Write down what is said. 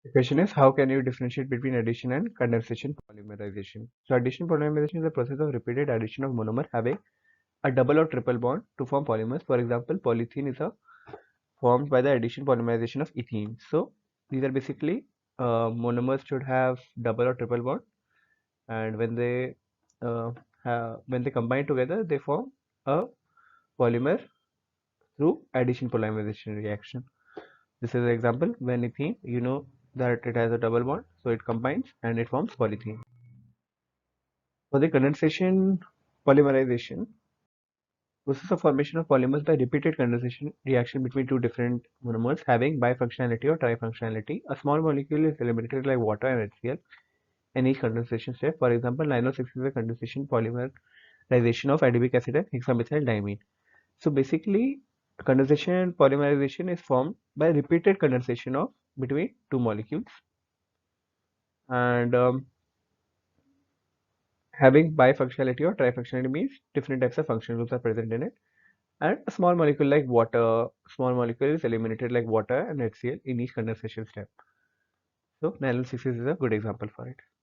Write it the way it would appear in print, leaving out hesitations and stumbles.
The question is, how can you differentiate between addition and condensation polymerization? So addition polymerization is the process of repeated addition of monomer having a double or triple bond to form polymers. For example, polythene is formed by the addition polymerization of ethene. So these are basically monomers should have double or triple bond, and uh, when they combine together, they form a polymer through addition polymerization reaction. This is an example when ethene, you know that it has a double bond, so it combines and it forms polythene. For the condensation polymerization, process of formation of polymers by repeated condensation reaction between two different monomers having bifunctionality or trifunctionality. A small molecule is eliminated like water and HCl in each condensation step. For example, 906 is a condensation polymerization of adipic acid and hexamethyl diamine. So basically, condensation polymerization is formed by repeated condensation of between two molecules, and having bifunctionality or trifunctionality means different types of functional groups are present in it. And a small molecule like water, small molecule is eliminated like water and HCl in each condensation step. So nylon 6 is a good example for it.